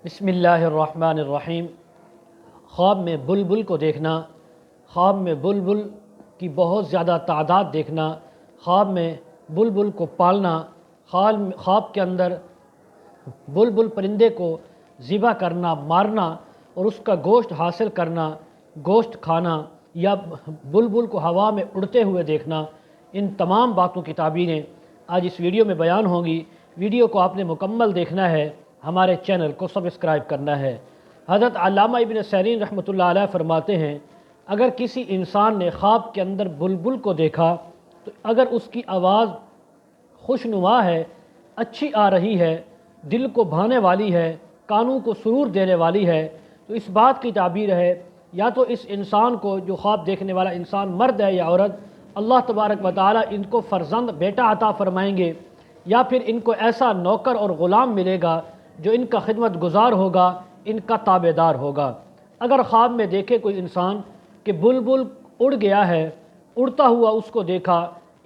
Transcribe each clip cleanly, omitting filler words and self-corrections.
बिस्मिल्लाहिर्रहमानिर्रहीम। ख्वाब में बुलबुल को देखना, ख्वाब में बुलबुल की बहुत ज़्यादा तादाद देखना, ख्वाब में बुलबुल को पालना, ख्वाब के अंदर बुलबुल परिंदे को ज़िबा करना, मारना और उसका गोश्त हासिल करना, गोश्त खाना या बुलबुल को हवा में उड़ते हुए देखना, इन तमाम बातों की ताबीरें आज इस वीडियो में बयान होंगी। वीडियो को आपने मुकम्मल देखना है, हमारे चैनल को सब्सक्राइब करना है। हज़रत अल्लामा इब्न सीरीन रहमतुल्लाह अलैह फरमाते हैं, अगर किसी इंसान ने ख्वाब के अंदर बुलबुल को देखा तो अगर उसकी आवाज़ खुशनुमा है, अच्छी आ रही है, दिल को भाने वाली है, कानों को सुरूर देने वाली है, तो इस बात की ताबीर है या तो इस इंसान को, जो ख्वाब देखने वाला इंसान मर्द है या औरत, अल्लाह तबारक व तआला इनको फ़र्जंद बेटा अता फ़रमाएंगे, या फिर इनको ऐसा नौकर और ग़ुलाम मिलेगा जो इनका खिदमत गुजार होगा, इनका ताबेदार होगा। अगर ख्वाब में देखे कोई इंसान कि बुलबुल उड़ गया है, उड़ता हुआ उसको देखा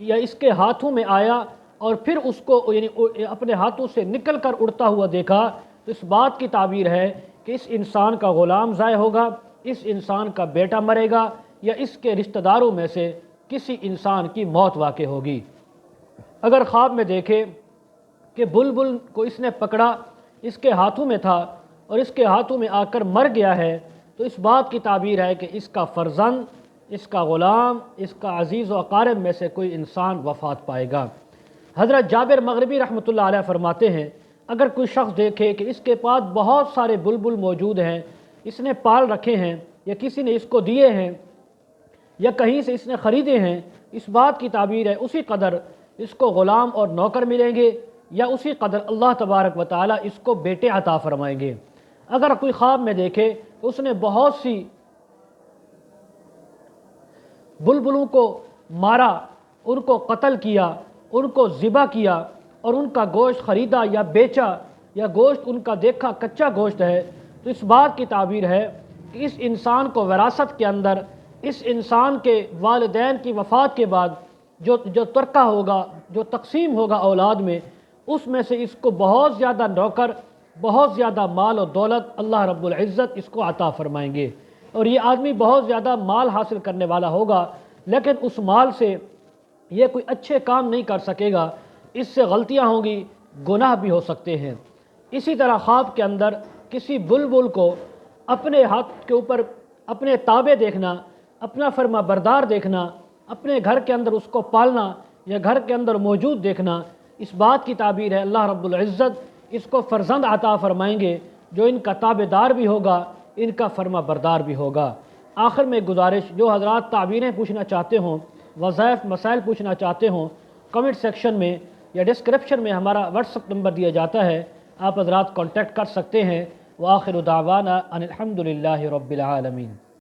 या इसके हाथों में आया और फिर उसको यानी अपने हाथों से निकल कर उड़ता हुआ देखा, तो इस बात की ताबीर है कि इस इंसान का ग़ुलाम ज़ाय होगा, इस इंसान का बेटा मरेगा या इसके रिश्तेदारों में से किसी इंसान की मौत वाक़ई होगी। अगर ख्वाब में देखे कि बुलबुल को इसने पकड़ा, इसके हाथों में था और इसके हाथों में आकर मर गया है, तो इस बात की ताबीर है कि इसका फ़र्जंद, इसका ग़ुलाम, इसका अज़ीज़ व अक़ारिब में से कोई इंसान वफ़ात पाएगा। हज़रत जाबिर मग़रिबी रहमतुल्लाह अलैह फरमाते हैं, अगर कोई शख्स देखे कि इसके पास बहुत सारे बुलबुल मौजूद हैं, इसने पाल रखे हैं या किसी ने इसको दिए हैं या कहीं से इसने ख़रीदे हैं, इस बात की ताबीर है उसी कदर इसको ग़ुलाम और नौकर मिलेंगे या उसी कदर अल्लाह तबारक व तआला इसको बेटे अता फ़रमाएंगे। अगर कोई ख्वाब में देखे तो उसने बहुत सी बुलबुलों को मारा, उनको कत्ल किया, उनको ज़िबा किया और उनका गोश्त ख़रीदा या बेचा या गोश्त उनका देखा कच्चा गोश्त है, तो इस बात की ताबीर है कि इस इंसान को विरासत के अंदर, इस इंसान के वालिदैन की वफ़ात के बाद जो तरका होगा, जो तकसीम होगा औलाद में, उसमें से इसको बहुत ज़्यादा नौकर, बहुत ज़्यादा माल और दौलत अल्लाह रब्बुल इज़्ज़त इसको अता फ़रमाएंगे। और ये आदमी बहुत ज़्यादा माल हासिल करने वाला होगा, लेकिन उस माल से ये कोई अच्छे काम नहीं कर सकेगा, इससे गलतियाँ होंगी, गुनाह भी हो सकते हैं। इसी तरह ख्वाब के अंदर किसी बुलबुल को अपने हाथ के ऊपर अपने ताबे देखना, अपना फर्मा बरदार देखना, अपने घर के अंदर उसको पालना या घर के अंदर मौजूद देखना, इस बात की ताबीर है अल्लाह रब्बुल इज़्ज़त इसको फ़र्जंद अता फ़रमाएंगे जो इनका ताबेदार भी होगा, इनका फर्मा बरदार भी होगा। आखिर में गुजारिश, जो हज़रात ताबीरें पूछना चाहते हों, वज़ाइफ मसाइल पूछना चाहते हों, कमेंट सेक्शन में या डिस्क्रिप्शन में हमारा व्हाट्सअप नंबर दिया जाता है, आप हज़रात कॉन्टेक्ट कर सकते हैं। व आखिर दावाना अनिल हम्दुलिल्लाहि रब्बिल आलमीन।